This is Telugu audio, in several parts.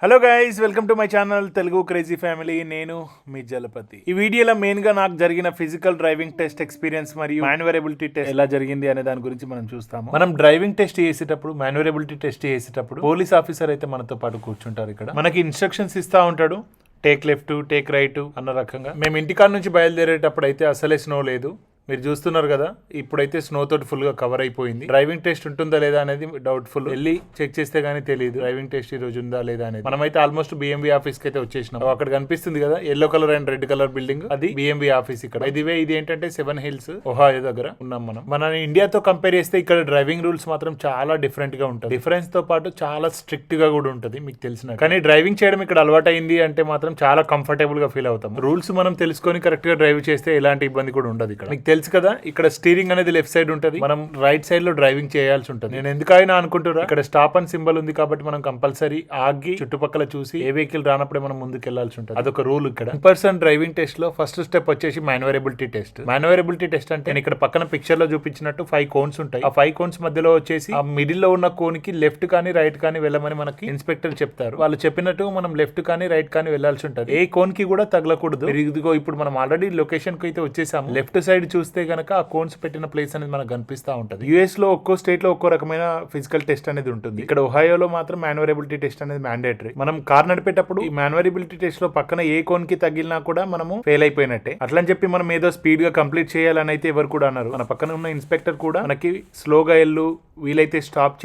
Hello guys, welcome to my channel Telugu crazy family. నేను మీ జలపతి. ఈ వీడియోలో మెయిన్ గా నాకు జరిగిన ఫిజికల్ డ్రైవింగ్ టెస్ట్ ఎక్స్పీరియన్స్ మరియు మాన్యువరబిలిటీ టెస్ట్ ఎలా జరిగింది అనే దాని గురించి మనం చూస్తాము. మనం డ్రైవింగ్ టెస్ట్ చేసేటప్పుడు, మాన్యువరబిలిటీ టెస్ట్ చేసేటప్పుడు పోలీస్ ఆఫీసర్ అయితే మనతో పాటు కూర్చుంటారు. ఇక్కడ మనకి ఇన్స్ట్రక్షన్స్ ఇస్తా ఉంటాడు, టేక్ లెఫ్ట్, టేక్ రైట్ అన్న రకంగా. మేము ఇంటికాడ నుంచి బయలుదేరేటప్పుడు అయితే అసలే స్నో లేదు. మీరు చూస్తున్నారు కదా, ఇప్పుడైతే స్నో తోటి ఫుల్ గా కవర్ అయిపోయింది. డ్రైవింగ్ టెస్ట్ ఉంటుందా లేదా అనేది డౌట్ఫుల్. వెళ్ళి చెక్ చేస్తే గానీ తెలియదు డ్రైవింగ్ టెస్ట్ ఈ రోజు ఉందా లేదా అనేది. మనమైతే ఆల్మోస్ట్ బిఎంబి ఆఫీస్ కి అయితే వచ్చేసినాం. అక్కడ కనిపిస్తుంది కదా yellow colour and red colour building, అది బిఎంబి ఆఫీస్. ఇక్కడ ఇది ఏంటంటే 7 Hills ఒహాయో దగ్గర ఉన్నాం మనం. మన ఇండియాతో కంపేర్ చేస్తే ఇక్కడ డ్రైవింగ్ రూల్స్ మాత్రం చాలా డిఫరెంట్ గా ఉంటుంది. డిఫరెన్స్ తో పాటు చాలా స్ట్రిక్ట్ గా కూడా ఉంటుంది, మీకు తెలిసిన. కానీ డ్రైవింగ్ చేయడం ఇక్కడ అలవాటు అయింది అంటే మాత్రం చాలా కంఫర్టబుల్ గా ఫీల్ అవుతాం. రూల్స్ మనం తెలుసుకొని కరెక్ట్ గా డ్రైవ్ చేస్తే ఎలాంటి ఇబ్బంది కూడా ఉండదు. ఇక్కడ మీకు తెలుసు కదా, ఇక్కడ స్టీరింగ్ అనేది లెఫ్ట్ సైడ్ ఉంటది, మనం రైట్ సైడ్ లో డ్రైవింగ్ చేయాల్సి ఉంటుంది. నేను ఎందుకైనా అనుకుంటున్నా, ఇక్కడ స్టాప్ అని సింబల్ ఉంది కాబట్టి మనం కంపల్సరీ ఆగి చుట్టుపక్కల చూసి ఏ వెహికల్ రానప్పుడే మనం ముందుకు వెళ్లాల్సి ఉంటుంది. అదొక రూల్ ఇక్కడ. ఇన్-పర్సన్ డ్రైవింగ్ టెస్ట్ లో ఫస్ట్ స్టెప్ వచ్చేసి మాన్యువరబిలిటీ టెస్ట్. మాన్యువరబిలిటీ టెస్ట్ అంటే నేను ఇక్కడ పక్కన పిక్చర్ లో చూపించినట్టు 5 కోన్స్ ఉంటాయి. ఆ 5 కోన్స్ మధ్యలో వచ్చేసి ఆ మిడిల్ లో ఉన్న కోన్ కి లెఫ్ట్ కానీ రైట్ కానీ వెళ్ళమని మనకి ఇన్స్పెక్టర్ చెప్తారు. వాళ్ళు చెప్పినట్టు మనం లెఫ్ట్ కానీ రైట్ కానీ వెళ్లాల్సి ఉంటుంది. ఏ కోన్ కి కూడా తగలకూడదు. ఇదిగో ఇప్పుడు మనం ఆల్రెడీ లొకేషన్ కి అయితే వచ్చేసాము. లెఫ్ట్ సైడ్ చూస్తే గనక ఆ కోన్స్ పెట్టిన ప్లేస్ అనేది మనకు కనిపిస్తా ఉంటది. యుఎస్ లో ఒక్కో స్టేట్ లో ఒక్కో రకమైన ఫిజికల్ టెస్ట్ అనేది ఉంటుంది. ఇక్కడ ఒహాయోలో మాత్రం మాన్యువరబిలిటీ టెస్ట్ అనేది మ్యాండేటరీ. మనం కార్ నడిపేటప్పుడు ఈ మాన్యువరబిలిటీ టెస్ట్ లో పక్కన ఏ కోన్ కి తగిలినా కూడా మనము ఫెయిల్ అయిపోయినట్టే. అట్లని చెప్పి మనం ఏదో స్పీడ్ గా కంప్లీట్ చేయాలని అయితే ఎవరు కూడా అన్నారు. మన పక్కన ఉన్న ఇన్స్పెక్టర్ కూడా మనకి స్లోగా వెళ్ళు, వీలైతే స్టాప్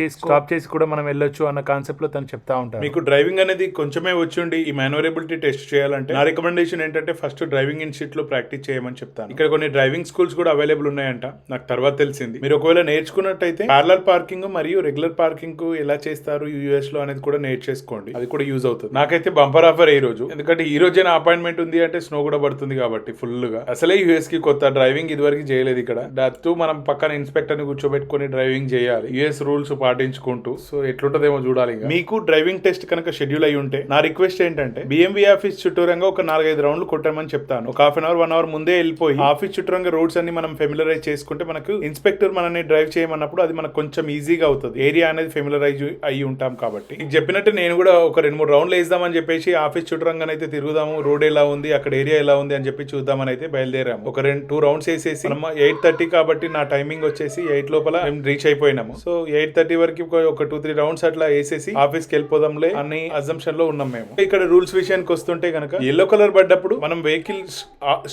చేసి కూడా మనం వెళ్ళొచ్చు అన్న కాన్సెప్ట్ లో తను చెప్తా ఉంటారు. మీకు డ్రైవింగ్ అనేది కొంచెమే వచ్చి ఈ మాన్యువరబిలిటీ టెస్ట్ చేయాలంటే నా రికమెండేషన్ ఏంటంటే ఫస్ట్ డ్రైవింగ్ ఇన్స్టిట్యూట్ లో ప్రాక్టీస్ చేయమని చెప్తాను. ఇక్కడ కొన్ని డ్రైవింగ్ స్కూల్స్ కూడా అవైలబుల్ ఉన్నాయంట, నాకు తర్వాత తెలిసింది. మీరు ఒకవేళ నేర్చుకున్నట్టయితే ప్యారలల్ పార్కింగ్ మరియు రెగ్యులర్ పార్కింగ్ కు ఎలా చేస్తారు యూఎస్ లో అనేది కూడా నేర్చేసుకోండి, అది కూడా యూజ్ అవుతుంది. నాకైతే బంపర్ ఆఫర్ ఈ రోజు, ఎందుకంటే ఈ రోజే నా అపాయింట్మెంట్ ఉంది అంటే స్నో కూడా పడుతుంది కాబట్టి ఫుల్ గా. అసలే యూఎస్ కి కొత్త, డ్రైవింగ్ ఇదివరకు చేయలేదు ఇక్కడ. దాంతో మనం పక్కన ఇన్స్పెక్టర్ ని కూర్చోబెట్టుకుని డ్రైవింగ్ చేయాలి యుఎస్ రూల్స్ పాటించుకుంటూ. సో ఎట్లుంటదేమో చూడాలి. మీకు డ్రైవింగ్ టెస్ట్ కనుక షెడ్యూల్ అయి ఉంటే నా రిక్వెస్ట్ ఏంటంటే బిఎంవి ఆఫీస్ చుట్టూరంగా ఒక 4-5 రౌండ్లు కొట్టమని చెప్తాను. ఒక హాఫ్ అన్ అవర్ 1 అవర్ ముందే వెళ్ళిపోయి ఆఫీస్ చుట్టూరంగా రోడ్స్ అన్ని మనం ఫెమిలరైజ్ చేసుకుంటే మనకు ఇన్స్పెక్టర్ మనల్ని డ్రైవ్ చేయమన్నప్పుడు అది మనకు కొంచెం ఈజీగా అవుతుంది. ఏరియా అనేది ఫెమిలరైజ్ అయ్యి ఉంటాం కాబట్టి. చెప్పినట్టు నేను కూడా ఒక 2-3 రౌండ్లు వేద్దామని చెప్పేసి ఆఫీస్ చుట్టూరంగా అయితే తిరుగుదాము, రోడ్ ఎలా ఉంది, అక్కడ ఏరియా ఎలా ఉంది అని చెప్పి చూద్దామని అయితే బయలుదేరాము. ఒక 2 రౌండ్స్ వేసేసి 8:30 కాబట్టి నా టైమింగ్ వచ్చేసి 8 లోపల మేము రీచ్ అయిపోయినాము. సో 8:30 వరకు ఒక 2-3 రౌండ్స్ అట్లా వేసేసి ఆఫీస్ కి వెళ్ళిపోదాంలే అన్ని అజంప్షన్ లో ఉన్నాం మేము. ఇక్కడ రూల్స్ విషయానికి వస్తుంటే కనుక ఎల్లో కలర్ పడ్డప్పుడు మనం వెహికల్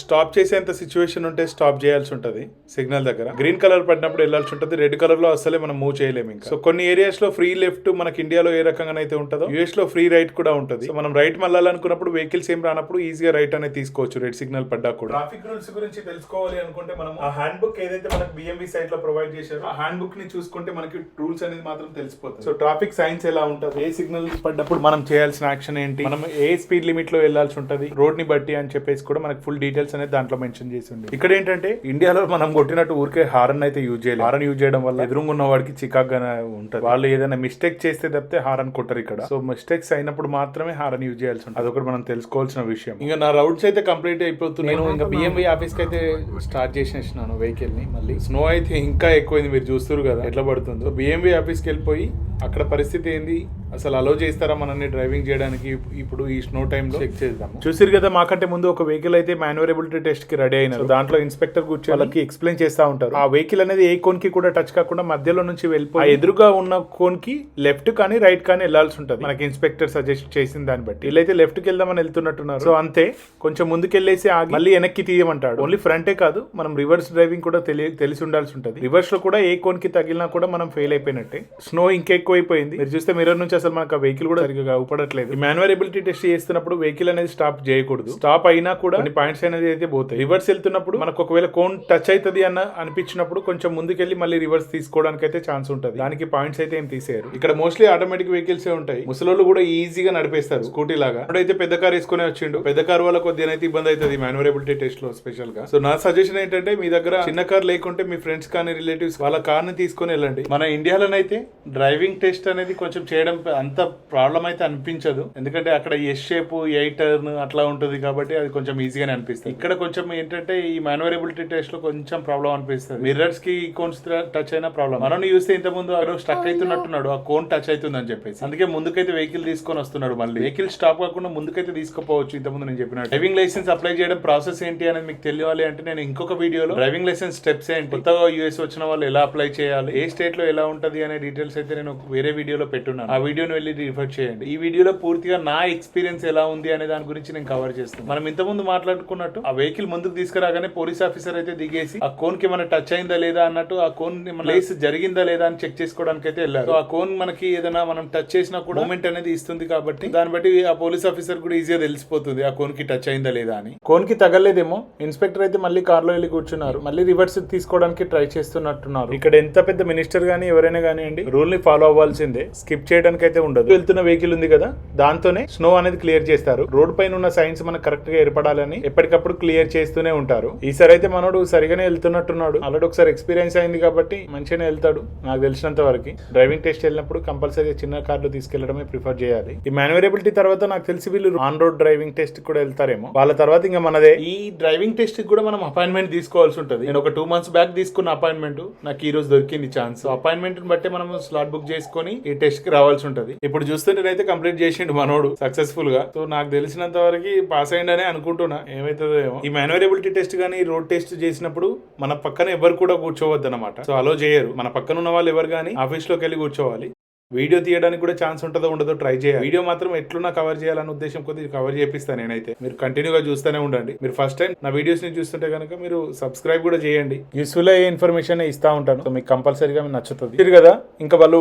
స్టాప్ చేసేంత సిచ్యువేషన్ ఉంటే స్టాప్ చేయాల్సి ఉంటది సిగ్నల్ దగ్గర. గ్రీన్ కలర్ పడినప్పుడు వెళ్లాల్సి ఉంటుంది. రెడ్ కలర్ లో అసలే మనం మూవ్ చేయలేము ఇంకా. సో కొన్ని ఏరియాస్ లో ఫ్రీ లెఫ్ట్ మనకి ఇండియాలో ఏ రకంగా అయితే ఉంటుందో యుఎస్ లో ఫ్రీ రైట్ కూడా ఉంటుంది. సో మనం రైట్ మళ్ళాలనుకున్నప్పుడు వెహికల్స్ ఏం రానప్పుడు ఈజీగా రైట్ అనేది తీసుకోవచ్చు రెడ్ సిగ్నల్ పడ్డా కూడా. ట్రాఫిక్ రూల్స్ గురించి తెలుసుకోవాలి అనుకుంటే మనం ఆ హ్యాండ్ బుక్ ఏదైతే మనకి బిఎంబి సైట్ లో ప్రొవైడ్ చేశారో ఆ హ్యాండ్ బుక్ ని చూసుకుంటే మనకి రూల్స్ అనేది మాత్రం తెలిసిపోతుంది. సో ట్రాఫిక్ సైన్స్ ఎలా ఉంటుంది, ఏ సిగ్నల్ పడ్డప్పుడు మనం చేయాల్సిన యాక్షన్ ఏంటి, మనం ఏ స్పీడ్ లిమిట్ లో వెళ్లాల్సి ఉంటుంది రోడ్ ని బట్టి అని చెప్పేసి కూడా మనకి ఫుల్ డీటెయిల్స్ అనేది దాంట్లో మెన్షన్ చేసి ఉంది. ఇక్కడ ఏంటంటే ఇండియాలో మనం కొట్టినట్టు ఊరికే హారన్ అయితే యూజ్ చేయాలి. హారన్ యూజ్ చేయడం వల్ల ఎదురుగా ఉన్న వాడికి చికాగ్గానే ఉంటుంది. వాళ్ళు ఏదైనా మిస్టేక్ చేస్తే తప్పితే హారన్ కొట్టరు ఇక్కడ. సో మిస్టేక్స్ అయినప్పుడు మాత్రమే హారన్ యూజ్ చేయాల్సి ఉంటుంది. అదొకటి మనం తెలుసుకోవాల్సిన విషయం. ఇంకా నా రౌండ్స్ అయితే కంప్లీట్ అయిపోతుంది. నేను ఇంకా బిఎంవి ఆఫీస్ కి అయితే స్టార్ట్ చేసేసినాను వెహికల్ ని. మళ్ళీ స్నో అయితే ఇంకా ఎక్కువైంది, మీరు చూస్తారు కదా ఎట్లా పడుతుందో. బిఎంవి ఆఫీస్ కి వెళ్ళిపోయి అక్కడ పరిస్థితి ఏంది, అసలు అలో చేస్తారా మనల్ని డ్రైవింగ్ చేయడానికి ఇప్పుడు ఈ స్నో టైమ్ లో చెక్ చేద్దాం. చూసారు కదా, మాకంటే ముందు ఒక వెహికల్ అయితే మాన్యువరబిలిటీ టెస్ట్ కి రెడీ అయినారు. దాంట్లో ఇన్స్పెక్టర్ కూర్చొని వాళ్ళకి ఎక్స్ప్లెయిన్ చేస్తా ఉంటారు. ఆ వెహికల్ అనేది ఏ కోన్ కి కూడా టచ్ కాకుండా మధ్యలో నుంచి వెళ్ళిపోయి ఎదురుగా ఉన్న కోన్ కి లెఫ్ట్ కానీ రైట్ కానీ వెళ్లాల్సి ఉంటుంది మనకి ఇన్స్పెక్టర్ సజెస్ట్ చేసిన దాన్ని బట్టి. వీళ్ళైతే లెఫ్ట్ కి వెళ్దామని వెళ్తున్నట్టున్నారు. సో అంతే, కొంచెం ముందుకెళ్లేసి ఆగి మళ్ళీ వెనక్కి తీయమంటాడు. ఓన్లీ ఫ్రంటే కాదు, మనం రివర్స్ డ్రైవింగ్ కూడా తెలిసి ఉండాల్సి ఉంటుంది. రివర్స్ లో కూడా ఏ కోన్ కి తగిలినా కూడా మనం ఫెయిల్ అయిపోయినట్టే. స్నో ఇంకెక్కువైపోయింది. మీరు చూస్తే మిర్రర్ నుంచి అసలు మనకు ఆ వెహికల్ కూడా సరిగ్గా ఊపడట్లేదు. ఈ మాన్యువరబిలిటీ టెస్ట్ చేస్తున్నప్పుడు వెహికల్ అనేది స్టాప్ చేయకూడదు. స్టాప్ అయినా కూడా కొన్ని పాయింట్స్ అనేది అయితే పోతాయి. రివర్స్ వెళ్తున్నప్పుడు మనకు ఒకవేళ కోన్ టచ్ అవుతుంది అనిపించినప్పుడు కొంచెం ముందుకెళ్లి మళ్ళీ రివర్స్ తీసుకోవడానికి అయితే ఛాన్స్ ఉంటుంది. దానికి పాయింట్స్ అయితే ఏం తీసేయరు. ఇక్కడ మోస్ట్లీ ఆటోమేటిక్ వెహికల్స్ ఉంటాయి. ముసలోళ్ళు కూడా ఈజీగా నడిపేస్తారు స్కూటీ లాగా. అయితే పెద్ద కార్ వేసుకునే వచ్చిండు, పెద్ద కార్ వల్ల కొద్దిగా అయితే ఇబ్బంది అవుతుంది మాన్యువరబిలిటీ టెస్ట్ లో స్పెషల్ గా. సో నా సజెషన్ ఏంటంటే మీ దగ్గర చిన్న కార్ లేకుంటే మీ ఫ్రెండ్స్ కానీ రిలేటివ్స్ వాళ్ళ కార్ ని తీసుకుని వెళ్ళండి. మన ఇండియాలోనైతే డ్రైవింగ్ డ్రైవింగ్ టెస్ట్ అనేది కొంచెం చేయడం అంత ప్రాబ్లం అయితే అనిపించదు, ఎందుకంటే అక్కడ ఎస్ షేప్ ఎయిట్ టర్న్ అట్లా ఉంటుంది కాబట్టి అది కొంచెం ఈజీగానే అనిపిస్తుంది. ఇక్కడ కొంచెం ఏంటంటే ఈ మాన్యువరబిలిటీ టెస్ట్ లో కొంచెం ప్రాబ్లం అనిపిస్తుంది. మిర్రర్స్ కి కోన్స్ టచ్ అయినా ప్రాబ్లం. మనం చూస్తే ఇంత ముందు స్టక్ అవుతున్నట్టున్నాడు, ఆ కోన్ టచ్ అవుతుంది అని చెప్పేసి అందుకే ముందుకైతే వెహికల్ తీసుకొని వస్తున్నాడు. మళ్ళీ వెహికల్ స్టాప్ కాకుండా ముందుకైతే తీసుకోపోవచ్చు. ఇంత ముందు నేను చెప్పినట్టు డ్రైవింగ్ లైసెన్స్ అప్లై చేయడం ప్రాసెస్ ఏంటి అనేది మీకు తెలియాలి అంటే నేను ఇంకొక వీడియోలో డ్రైవింగ్ లైసెన్స్ స్టెప్స్ ఏంటి, కొత్తగా యూఎస్ వచ్చిన వాళ్ళు ఎలా అప్లై చేయాలి, ఏ స్టేట్ లో ఎలా ఉంటది అనే డీటెయిల్స్ అయితే నేను వేరే వీడియోలో పెట్టున్నాను. ఆ వీడియోని వెళ్ళి రిఫర్ చేయండి. ఈ వీడియోలో పూర్తిగా నా ఎక్స్పీరియన్స్ ఎలా ఉంది అనే దాని గురించి నేను కవర్ చేస్తాను. మనం ఇంత ముందు మాట్లాడుకున్నట్టు ఆ వెహికల్ ముందుకు తీసుకురాగానే పోలీస్ ఆఫీసర్ అయితే దిగేసి ఆ కోన్ కి మన టచ్ అయిందా లేదా అన్నట్టు ఆ కోన్ లేస్ జరిగిందా లేదా అని చెక్ చేసుకోవడానికి అయితే వెళ్ళారు. ఆ కోన్ మనకి ఏదైనా మనం టచ్ చేసినా కూడా మూమెంట్ అనేది ఇస్తుంది కాబట్టి దాన్ని బట్టి ఆ పోలీస్ ఆఫీసర్ కూడా ఈజీగా తెలిసిపోతుంది ఆ కోన్ కి టచ్ అయిందా లేదా అని. కోన్ కి తగలేదేమో. ఇన్స్పెక్టర్ అయితే మళ్ళీ కార్ లో వెళ్ళి కూర్చున్నారు. మళ్ళీ రివర్స్ తీసుకోవడానికి ట్రై చేస్తున్నట్టున్నారు. ఇక్కడ ఎంత పెద్ద మినిస్టర్ గానీ ఎవరైనా కానివ్వండి రూల్ ని ఫాలో అవ్వాల్సిందే, స్కిప్ చేయడానికి అయితే ఉండదు. వెళ్తున్న వెహికల్ ఉంది కదా దాంతోనే స్నో అనేది క్లియర్ చేస్తారు. రోడ్ పైన ఉన్న సైన్స్ మనకు కరెక్ట్ గా ఏర్పడాలని ఎప్పటికప్పుడు క్లియర్ చేస్తూనే ఉంటారు. ఈసారి అయితే మనోడు సరిగానే వెళ్తున్నట్టున్నాడు. ఆల్రెడీ ఒకసారి ఎక్స్పీరియన్స్ అయింది కాబట్టి మంచిగానే వెళ్తాడు. నాకు తెలిసినంత వరకు డ్రైవింగ్ టెస్ట్ వెళ్ళినప్పుడు కంపల్సరీ చిన్న కార్లు తీసుకెళ్లడమే ప్రిఫర్ చేయాలి. ఈ మాన్యువరబిలిటీ తర్వాత నాకు తెలిసి వీళ్ళు ఆన్ రోడ్ డ్రైవింగ్ టెస్ట్ కూడా వెళ్తారేమో. వాళ్ళ తర్వాత ఇంకా మనదే. ఈ డ్రైవింగ్ టెస్ట్ కూడా మనం అపాయింట్మెంట్ తీసుకోవాల్సి ఉంటుంది. నేను ఒక 2 months బ్యాక్ తీసుకున్న అపాయింట్మెంట్ నాకు ఈ రోజు దొరికింది ఛాన్స్. అపాయింట్మెంట్ బట్టి మనం స్లాట్ బుక్ చేసుకుని ఈ టెస్ట్ కి రావాల్సి ఉంటది. ఇప్పుడు చూస్తుంటేనైతే కంప్లీట్ చేసిండు మనోడు సక్సెస్ఫుల్ గా. సో నాకు తెలిసినంత వరకు పాస్ అయ్యిందనే అనుకుంటున్నా. ఏమైతుందో ఏమో. ఈ మాన్యువరబిలిటీ టెస్ట్ గానీ రోడ్ టెస్ట్ చేసినప్పుడు మన పక్కన ఎవరు కూడా కూర్చోవద్దు అనమాట. సో అలో చేయరు. మన పక్కన ఉన్న వాళ్ళు ఎవరు గానీ ఆఫీస్ లోకి వెళ్ళి కూర్చోవాలి. వీడియో తీయడానికి కూడా ఛాన్స్ ఉంటుందో ఉండదో ట్రై చేయాలి. వీడియో మాత్రం ఎట్లున్నా కవర్ చేయాలన్న ఉద్దేశం కొద్దిగా కవర్ చేపిస్తాను నేనైతే. మీరు కంటిన్యూగా చూస్తూనే ఉండండి. మీరు ఫస్ట్ టైం నా వీడియోస్ ని చూస్తుంటే కనుక మీరు సబ్స్క్రైబ్ కూడా చేయండి. యూస్ఫుల్ అయ్యే ఇన్ఫర్మేషన్ ఇస్తా ఉంటాను. సో మీకు కంపల్సరీగా నచ్చుతుంది కదా. ఇంకా వాళ్ళు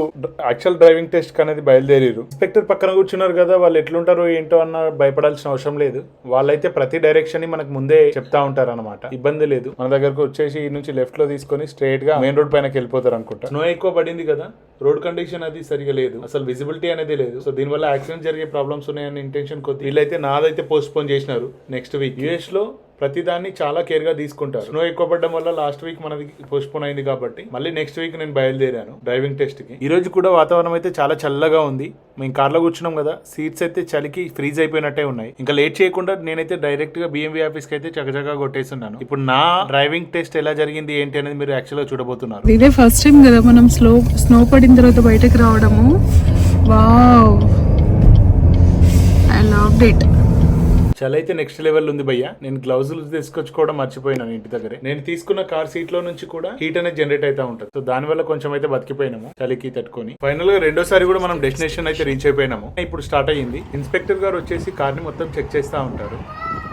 యాక్చువల్ డ్రైవింగ్ టెస్ట్ అనేది బయలుదేరారు. ఇన్స్పెక్టర్ పక్కన కూర్చున్నారు కదా, వాళ్ళు ఎట్లుంటారో ఏంటో అన్న భయపడాల్సిన అవసరం లేదు. వాళ్ళైతే ప్రతి డైరెక్షన్ ని మనకు ముందే చెప్తా ఉంటారు అనమాట. ఇబ్బంది లేదు. మన దగ్గరకు వచ్చేసి ఈ నుంచి లెఫ్ట్ లో తీసుకొని స్ట్రైట్ గా మెయిన్ రోడ్ పైనకి వెళ్ళిపోతారు అనుకుంటా. స్నో ఎక్కువ పడింది కదా, రోడ్ కండిషన్ అది సరిగా లేదు, అసలు విజిబిలిటీ అనేది లేదు. సో దీనివల్ల యాక్సిడెంట్ జరిగే ప్రాబ్లమ్స్ ఉన్నాయని ఇంటెన్షన్ కొద్ది వీళ్ళైతే నాదైతే పోస్ట్ పోన్ చేసినారు నెక్స్ట్ వీక్. యూఎస్ లో ప్రతిదాన్ని చాలా కేర్ గా తీసుకుంటారు. స్నో ఎక్కువ పడడం వల్ల లాస్ట్ వీక్ మనది పోస్ట్ పోన్ అయింది కాబట్టి మళ్ళీ నెక్స్ట్ వీక్ నేను బయలుదేరాను డ్రైవింగ్ టెస్ట్ కి. ఈ రోజు కూడా వాతావరణం అయితే చాలా చల్లగా ఉంది. మేము కార్లో కూర్చున్నాం కదా, సీట్స్ అయితే చలికి ఫ్రీజ్ అయిపోయినట్టే ఉన్నాయి. ఇంకా లేట్ చేయకుండా నేనైతే డైరెక్ట్ గా బిఎంవి ఆఫీస్ కి అయితే చకచకా కొట్టేస్తున్నాను. ఇప్పుడు నా డ్రైవింగ్ టెస్ట్ ఎలా జరిగింది ఏంటి అనేది మీరు యాక్చువల్ గా చూడబోతున్నారు. ఇదే ఫస్ట్ టైం కదా మనం స్నో పడిన తర్వాత బయటకు రావడము. Wow, I loved it. చలి అయితే నెక్స్ట్ లెవెల్ ఉంది భయ్య. నేను గ్లౌజ్ తీసుకొచ్చుకోవడం మర్చిపోయినాను ఇంటి దగ్గరే. నేను తీసుకున్న కార్ సీట్ లో నుంచి కూడా హీట్ అనేది జనరేట్ అవుతా ఉంటుంది. సో దాని వల్ల కొంచెం అయితే బతికిపోయినాము చలికి తట్టుకొని. ఫైనల్ గా రెండోసారి కూడా మనం డెస్టినేషన్ అయితే రీచ్ అయిపోయినాము. ఇప్పుడు స్టార్ట్ అయ్యింది. ఇన్స్పెక్టర్ గారు వచ్చేసి కార్ ని మొత్తం చెక్ చేస్తా ఉంటారు.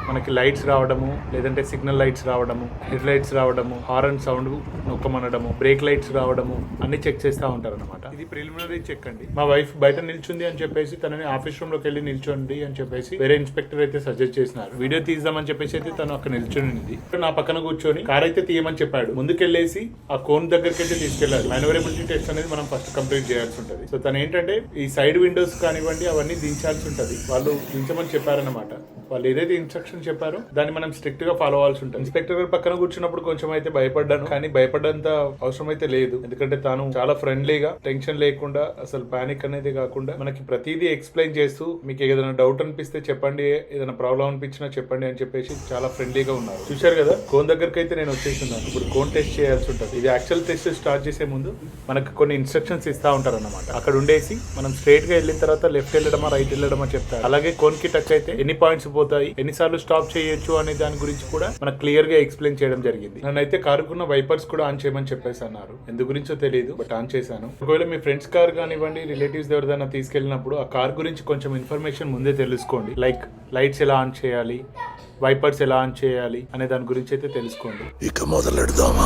మనకి లైట్స్ రావడము, లేదంటే సిగ్నల్ లైట్స్ రావడము, హెడ్ లైట్స్ రావడము, హార్న్ సౌండ్ నొక్కమనడము, బ్రేక్ లైట్స్ రావడము అన్ని చెక్ చేస్తా ఉంటారు అనమాట. ఇది ప్రిలిమినరీ చెక్ అండి. మా వైఫ్ బయట నిల్చుంది అని చెప్పేసి తనని ఆఫీస్ రూమ్ లోకి వెళ్ళి నిల్చోండి అని చెప్పేసి వేరే ఇన్స్పెక్టర్ అయితే సజెస్ట్ చేసినారు. వీడియో తీద్దామని చెప్పేసి అయితే తను అక్కడ నిల్చొని నా పక్కన కూర్చొని కార్ అయితే తీయమని చెప్పాడు. ముందుకెళ్లేసి ఆ కోన్ దగ్గరికి అయితే తీసుకెళ్లారు. మాన్యువరబిలిటీ టెస్ట్ అనేది మనం ఫస్ట్ కంప్లీట్ చేయాల్సి ఉంటుంది. సో తను ఏంటంటే ఈ సైడ్ విండోస్ కానివ్వండి అవన్నీ దించాల్సి ఉంటది. వాళ్ళు దించమని చెప్పారనమాట. వాళ్ళు ఏదైతే ఇన్స్ట్రక్షన్ చెప్పారో దాన్ని మనం స్ట్రిక్ట్ గా ఫాలో అవ్వాల్సి ఉంటుంది. ఇన్స్పెక్టర్ గారు పక్కన కూర్చున్నప్పుడు కొంచెం అయితే భయపడ్డాను, కానీ భయపడ్డంత అవసరం అయితే లేదు. ఎందుకంటే తాను చాలా ఫ్రెండ్లీగా, టెన్షన్ లేకుండా, అసలు పానిక్ అనేది కాకుండా మనకి ప్రతిదీ ఎక్స్ప్లెయిన్ చేస్తూ మీకు ఏదైనా డౌట్ అనిపిస్తే చెప్పండి, ఏదైనా ప్రాబ్లం అనిపించినా చెప్పండి అని చెప్పేసి చాలా ఫ్రెండ్లీగా ఉన్నారు. చూశారు కదా, కోన్ దగ్గరికి అయితే నేను వచ్చేస్తున్నాను. ఇప్పుడు కోన్ టెస్ట్ చేయాల్సి ఉంటుంది. ఇది యాక్చువల్ టెస్ట్ స్టార్ట్ చేసే ముందు మనకు కొన్ని ఇన్స్ట్రక్షన్స్ ఇస్తా ఉంటారు అన్నమాట. అక్కడ ఉండేసి మనం స్ట్రైట్ గా వెళ్ళిన తర్వాత లెఫ్ట్ వెళ్ళడమా రైట్ వెళ్ళడమా చెప్తారు. అలాగే కోన్ కి టచ్ అయితే ఎన్ని పాయింట్స్ పోతాయి, ఎన్నిసార్లు స్టాప్ చేయొచ్చు అనే దాని గురించి కూడా మనకు క్లియర్ గా ఎక్స్ప్లెయిన్ చేయడం జరిగింది. నన్నైతే కారుకున్న వైపర్స్ కూడా ఆన్ చేయమని చెప్పేసి అన్నారు. ఎందు గురించో తెలియదు, బట్ ఆన్ చేశాను. ఒకవేళ మీ ఫ్రెండ్స్ కార్ కానివ్వండి, రిలేటివ్స్ ఎవరిదైనా తీసుకెళ్ళినప్పుడు ఆ కార్ గురించి కొంచెం ఇన్ఫర్మేషన్ ముందే తెలుసుకోండి. లైక్ లైట్స్ ఎలా ఆన్ చేయాలి, వైపర్స్ ఎలా ఆన్ చేయాలి అనే దాని గురించి అయితే తెలుసుకోండి. ఇక మొదలెడదామా.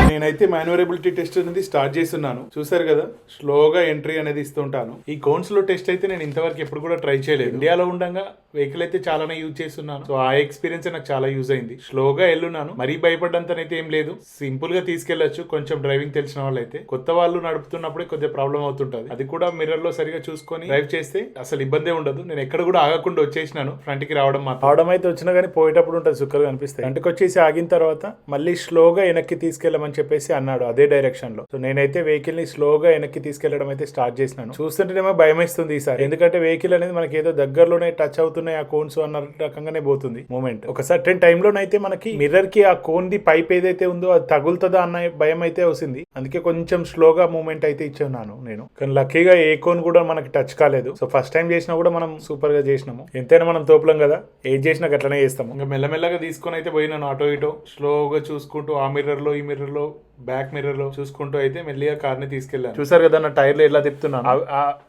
నేనైతే మాన్యువరబిలిటీ టెస్ట్ అనేది స్టార్ట్ చేస్తున్నాను. చూసారు కదా, స్లోగా ఎంట్రీ అనేది ఇస్తుంటాను. ఈ కోన్స్ లో టెస్ట్ అయితే నేను ఇంతవరకు ఎప్పుడు కూడా ట్రై చేయలేదు. ఇండియాలో ఉండగా వెహికల్ అయితే చాలానే యూజ్ చేస్తున్నాను. సో ఆ ఎక్స్పీరియన్స్ నాకు చాలా యూజ్ అయింది. స్లోగా వెళ్ళున్నాను, మరీ భయపడ్డంతనైతే ఏం లేదు. సింపుల్ గా తీసుకెళ్లొచ్చు కొంచెం డ్రైవింగ్ తెలిసిన వాళ్ళు అయితే. కొత్త వాళ్ళు నడుపుతున్నప్పుడే కొద్దిగా ప్రాబ్లం అవుతుంటది. అది కూడా మిర్రర్ లో సరిగా చూసుకొని డ్రైవ్ చేస్తే అసలు ఇబ్బందే ఉండదు. నేను ఎక్కడ కూడా ఆగకుండా వచ్చేసినాను. ఫ్రంట్ కి రావడం అయితే వచ్చినా కానీ పోయేటప్పుడు ఉంటుంది, సుక్కలుగా అనిపిస్తాయి. ఫ్రంట్కి వచ్చేసి ఆగిన తర్వాత మళ్ళీ స్లోగా వెనక్కి తీసుకెళ్ళమని అని చెప్పేసి అన్నాడు అదే డైరెక్షన్ లో. సో నేనైతే వెహికల్ ని స్లోగా వెనక్కి తీసుకెళ్లడం అయితే స్టార్ట్ చేసినాను. చూస్తుంటేనేమో భయం వేస్తుంది ఈసారి, ఎందుకంటే వెహికల్ అనేది మనకి ఏదో దగ్గరలోనే టచ్ అవుతున్నాయి ఆ కోన్స్ అన్న రకంగానే పోతుంది మూమెంట్. ఒక సర్టెన్ టైమ్ లోనైతే మనకి మిర్రర్ కి ఆ కోన్ ది పైప్ ఏదైతే ఉందో అది తగులుతుందా అన్న భయం అయితే వస్తుంది. అందుకే కొంచెం స్లోగా మూమెంట్ అయితే ఇచ్చాను నేను. కానీ లక్కీగా ఏ కోన్ కూడా మనకి టచ్ కాలేదు. సో ఫస్ట్ టైం చేసినా కూడా మనం సూపర్ గా చేసినాము. ఎంతైనా మనం తోపులం కదా, ఏది చేసినా అట్లనే చేస్తాము. ఇంకా మెల్లమెల్లగా తీసుకొని అయితే పోయినాను ఆటో ఇటో స్లోగా చూసుకుంటూ, ఆ మిర్రర్ లో ఈ మిర్రర్ లో బ్యాక్ మిర్రర్ లో చూసుకుంటూ అయితే మెల్లిగా కార్ ని తీసుకెళ్లాను. చూసారు కదా నా టైర్లు ఎలా తిప్పుతున్నాను.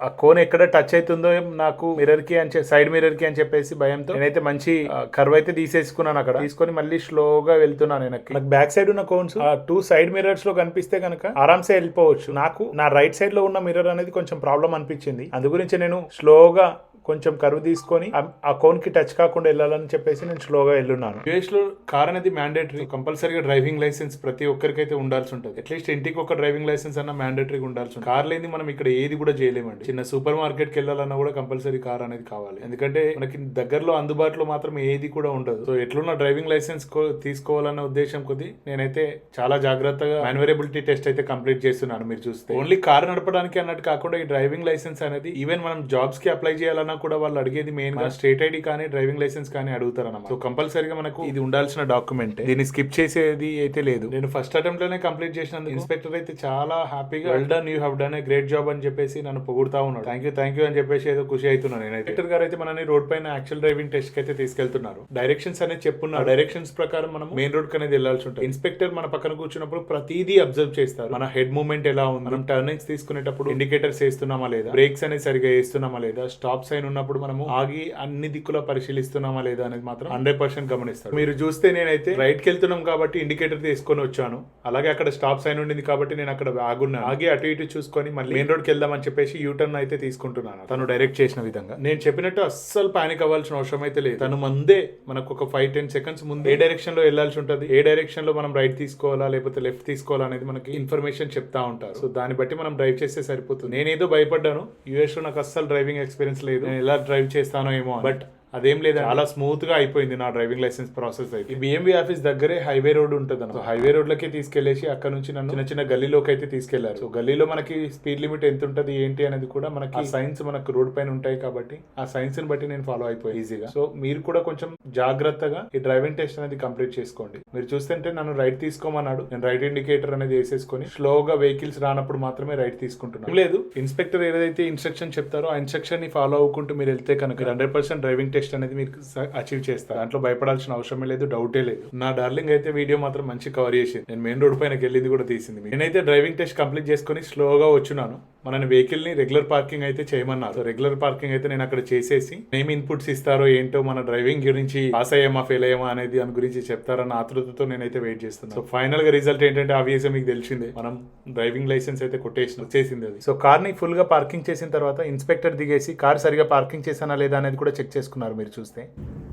ఆ కోన్ ఎక్కడ టచ్ అవుతుందో నాకు మిర్రర్ కి అని సైడ్ మిర్రర్ కి అని చెప్పేసి భయంతో నేనైతే మంచి కర్వ్ అయితే తీసేసుకున్నాను. అక్కడ తీసుకొని మళ్ళీ స్లోగా వెళ్తున్నాను వెనక్కి. నాకు బ్యాక్ సైడ్ ఉన్న కోన్స్ ఆ 2 సైడ్ మిర్రర్స్ లో కనిపిస్తే కనుక ఆరామ్సే వెళ్ళిపోవచ్చు. నాకు నా రైట్ సైడ్ లో ఉన్న మిర్రర్ అనేది కొంచెం ప్రాబ్లం అనిపించింది. అందు గురించి నేను స్లోగా కొంచెం కరువు తీసుకొని ఆ కోన్ కి టచ్ కాకుండా వెళ్ళాలని చెప్పేసి నేను స్లోగా వెళ్ళున్నాను. యుఎస్ లో కార్ అనేది మ్యాండేటరీ, కంపల్సరీగా డ్రైవింగ్ లైసెన్స్ ప్రతి ఒక్కరికైతే ఉండాల్సి ఉంటుంది. అట్లీస్ట్ ఇంటికి ఒక డ్రైవింగ్ లైసెన్స్ అన్న మ్యాండేటరీగా ఉండాల్సి ఉంటుంది. కార్ లేని మనం ఇక్కడ ఏది కూడా చేయలేమండి. చిన్న సూపర్ మార్కెట్ కి వెళ్ళాలన్నా కూడా కంపల్సరీ కార్ అనేది కావాలి, ఎందుకంటే మనకి దగ్గరలో అందుబాటులో మాత్రం ఏది కూడా ఉండదు. సో ఎట్లున్న డ్రైవింగ్ లైసెన్స్ తీసుకోవాలన్న ఉద్దేశం కొద్ది నేనైతే చాలా జాగ్రత్తగా మాన్యువరబిలిటీ టెస్ట్ అయితే కంప్లీట్ చేస్తున్నాను. మీరు చూస్తే ఓన్లీ కార్ నడపడానికి అన్నట్టు కాకుండా ఈ డ్రైవింగ్ లైసెన్స్ అనేది ఈవెన్ మనం జాబ్స్ కి అప్లై చేయాలన్నా కూడా వాళ్ళు అడిగేది మెయిన్ గా స్టేట్ ఐడి కానీ డ్రైవింగ్ లైసెన్స్ కానీ అడుగుతారు అన్నమాట. సో కంపల్సరీగా మనకు ఇది ఉండాల్సిన డాక్యుమెంట్. దీన్ని స్కిప్ చేసేది అయితే లేదు. నేను ఫస్ట్ అటెంప్ట్ లోనే కంప్లీట్ చేసినందుకు ఇన్స్పెక్టర్ అయితే చాలా హ్యాపీగా well done, you have done a great job అని చెప్పేసి నన్ను పొగుడుతా ఉన్నాడు. థ్యాంక్ యూ అని చెప్పేసి ఏదో ఖుషి అవుతున్నాను నేనైతే. ఇన్స్పెక్టర్ గారు అయితే మనని రోడ్ పైన యాక్చువల్ డ్రైవింగ్ టెస్ట్ కి అయితే తీసుకెళ్తున్నారు. డైరెక్షన్స్ అనేది చెప్పున్నారు. డైరెక్షన్స్ ప్రకారం మనం మెయిన్ రోడ్ అనేది వెళ్లాల్సి ఉంటుంది. ఇన్స్పెక్టర్ మన పక్కన కూర్చున్నప్పుడు ప్రతిదీ అబ్జర్వ్ చేస్తారు. మన హెడ్ మూవ్మెంట్ ఎలా ఉంది, మనం టర్నింగ్స్ తీసుకునేటప్పుడు ఇండికేటర్స్ వేస్తున్నామా లేదా, బ్రేక్స్ అనేది సరిగా వేస్తున్నామా లేదా, స్టాప్ సైన్ ఉన్నప్పుడు మనము ఆగి అన్ని దిక్కులో పరిశీలిస్తున్నామా లేదా అనేది మాత్రం 100% గమనిస్తారు. మీరు చూస్తే నేనైతే రైట్ కి వెళ్తున్నాం కాబట్టి ఇండికేటర్ తీసుకొని వచ్చాను. అలాగే అక్కడ స్టాప్ సైన్ ఉండింది కాబట్టి నేను అక్కడ ఆగున్నాను. ఆగి అటు ఇటు చూసుకొని మళ్ళీ మెయిన్ రోడ్ కి వెళ్దామని చెప్పేసి యూటర్న్ అయితే తీసుకుంటున్నాను తను డైరెక్ట్ చేసిన విధంగా. నేను చెప్పినట్టు అస్సలు పానిక్ అవ్వాల్సిన అవసరం అయితే లేదు. తను ముందే మనకు ఒక 5-10 సెకండ్స్ ముందే ఏ డైరెక్షన్ లో వెళ్లాల్సి ఉంటుంది, ఏ డైరెక్షన్ లో మనం రైట్ తీసుకోవాలా లేకపోతే లెఫ్ట్ తీసుకోవాలా అనేది మనకి ఇన్ఫర్మేషన్ చెప్తా ఉంటారు. సో దాన్ని బట్టి మనం డ్రైవ్ చేస్తే సరిపోతుంది. నేనేదో భయపడ్డాను, యుఎస్ లో నాకు అస్సలు డ్రైవింగ్ ఎక్స్పీరియన్స్ లేదు, నేను ఎలా డ్రైవ్ చేస్తానో ఏమో, బట్ అదేం లేదు, చాలా స్మూత్ గా అయిపోయింది నా డ్రైవింగ్ లైసెన్స్ ప్రాసెస్ అయితే. ఈ బిఎంబి ఆఫీస్ దగ్గరే హైవే రోడ్ ఉంటుంది అన్న. హైవే రోడ్ లకి తీసుకెళ్లేసి అక్కడ నుంచి నన్ను చిన్న చిన్న గల్లీలోకి అయితే తీసుకెళ్లారు. సో గల్లీలో మనకి స్పీడ్ లిమిట్ ఎంత ఉంటుంది ఏంటి అనేది కూడా మనకి సైన్స్ మనకు రోడ్ పైన ఉంటాయి కాబట్టి ఆ సైన్స్ ని బట్టి నేను ఫాలో అయిపోయి ఈజీగా. సో మీరు కూడా కొంచెం జాగ్రత్తగా ఈ డ్రైవింగ్ టెస్ట్ అనేది కంప్లీట్ చేసుకోండి. మీరు చూస్తుంటే నన్ను రైట్ తీసుకోమన్నాడు, నేను రైట్ ఇండికేటర్ అనేది వేసేసుకొని స్లోగా వెహికల్స్ రానప్పుడు మాత్రమే రైట్ తీసుకుంటున్నాను. లేదు, ఇన్స్పెక్టర్ ఏదైతే ఇన్స్ట్రక్షన్ చెప్తారో ఆ ఇన్స్ట్రక్షన్ ని ఫాలో అవ్వకుంటూ మీరు వెళ్తే కనుక 100% డ్రైవింగ్ టెస్ట్ అనేది మీరు అచీవ్ చేస్తారు. దాంట్లో భయపడాల్సిన అవసరమే లేదు, డౌటే లేదు. నా డార్లింగ్ అయితే వీడియో మాత్రం మంచి కవర్ చేసింది. నేను మెయిన్ రోడ్ పైన వెళ్ళింది కూడా తీసింది. నేనైతే డ్రైవింగ్ టెస్ట్ కంప్లీట్ చేసుకుని స్లోగా వచ్చున్నాను. మన వెహికల్ ని రెగ్యులర్ పార్కింగ్ అయితే చేయమన్నారు. రెగ్యులర్ పార్కింగ్ అయితే నేను అక్కడ చేసేసి ఏం ఇన్పుట్స్ ఇస్తారో ఏంటో, మన డ్రైవింగ్ గురించి పాస్ అయ్యామా ఫెయిల్ అయ్యామా అనేది దాని గురించి చెప్తారన్న ఆతృతతో నేనైతే వెయిట్ చేస్తున్నాను. సో ఫైనల్ గా రిజల్ట్ ఏంటంటే ఆబ్వియస్గా మీకు తెలిసిందే, మనం డ్రైవింగ్ లైసెన్స్ అయితే వచ్చేసింది అది. సో కార్ ని ఫుల్ గా పార్కింగ్ చేసిన తర్వాత ఇన్స్పెక్టర్ దిగేసి కార్ సరిగా పార్కింగ్ చేసానా లేదా అనేది కూడా చెక్ చేసుకున్నారు. మీరు చూస్తే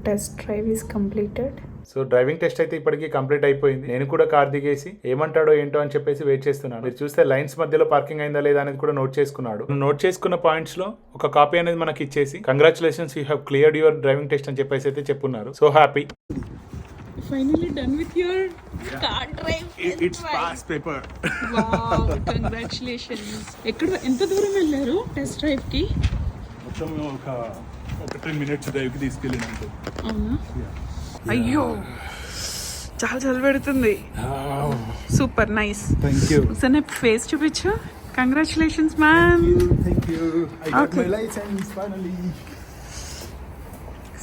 test drive is completed. So driving test అయితే ఇప్పటికీ కంప్లీట్ అయిపోయింది. నేను కూడా కార్ దిగేసి ఏమంటాడో ఏంటో అని చెప్పేసి వెయిట్ చేస్తున్నాను. మీరు చూస్తే లైన్స్ మధ్యలో పార్కింగ్ అయిందా లేదా అనేది కూడా నోట్ చేసుకున్నాడు. నోట్ చేసుకున్న పాయింట్స్ లో ఒక కాపీ అనేది మనకి ఇచ్చేసి congratulations, you have cleared your driving test అని చెప్పేసి అయితే చెప్పున్నారు. So happy. Finally done with your car drive. It's past paper. Wow, congratulations. ఎంత దూరం వెళ్ళారు టెస్ట్ డ్రైవ్ కి? మొత్తం ఒక 10 minutes డ్రైవ్ కి తీసుకెళ్ళినట్టు. అవునా? అయ్యో, చాలా చలి పెడుతుంది. Super nice. Thank you. ఒకసారి ఫేస్ చూపించు. Congratulations ma'am. Thank you. I got my license finally.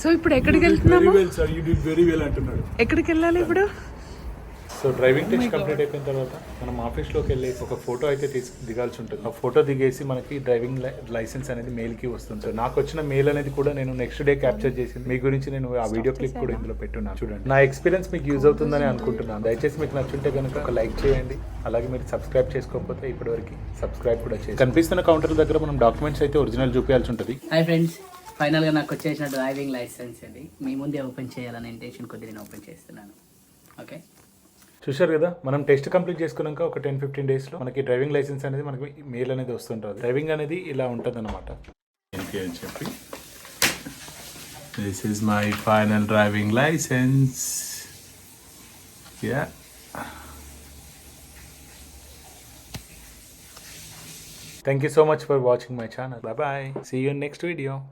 So ఇప్పుడు ఎక్కడికి వెళ్తున్నాము? Very well sir, you did very well అంటున్నాడు. ఎక్కడికి వెళ్ళాలి ఇప్పుడు? సో డ్రైవింగ్ టెస్ట్ కంప్లీట్ అయిపోయిన తర్వాత మనం ఆఫీస్లోకి వెళ్ళేసి ఒక ఫోటో అయితే దిగాల్సి ఉంటుంది. ఆ ఫోటో దిగేసి మనకి డ్రైవింగ్ లైసెన్స్ అనేది మెయిల్కి వస్తుంది. సో నాకు వచ్చిన మెయిల్ అనేది కూడా నేను నెక్స్ట్ డే క్యాప్చర్ చేసి మీ గురించి నేను ఆ వీడియో క్లిప్ కూడా ఇందులో పెట్టున్నాను. చూడండి, నా ఎక్స్పీరియన్స్ మీకు యూజ్ అవుతుందని అనుకుంటున్నాను. దయచేసి మీకు నచ్చుంటే కనుక ఒక లైక్ చేయండి. అలాగే మీరు సబ్స్క్రైబ్ చేసుకోకపోతే ఇప్పటివరకు సబ్స్క్రైబ్ కూడా చేయండి. కనిపిస్తున్న కౌంటర్ దగ్గర మనం డాక్యుమెంట్స్ అయితే ఒరిజినల్ చూపించాల్సి ఉంటుంది. హాయ్ ఫ్రెండ్స్, ఫైనల్గా నాకు వచ్చేసిన డ్రైవింగ్ లైసెన్స్ ఇది మీ ముందే ఓపెన్ చేయాలని ఇంటెన్షన్ కొద్దిగా నేను ఓపెన్ చేస్తున్నాను. ఓకే, చూశారు కదా, మనం టెస్ట్ కంప్లీట్ చేసుకున్నాక ఒక 10-15 డేస్లో మనకి డ్రైవింగ్ లైసెన్స్ అనేది మనకి మెయిల్ అనేది వస్తుంటుంది. డ్రైవింగ్ అనేది ఇలా ఉంటుంది అనమాట. ఏంటి అని చెప్పి this is my final driving license. Yeah, Thank you so much for watching my channel. Bye bye. See you in next video.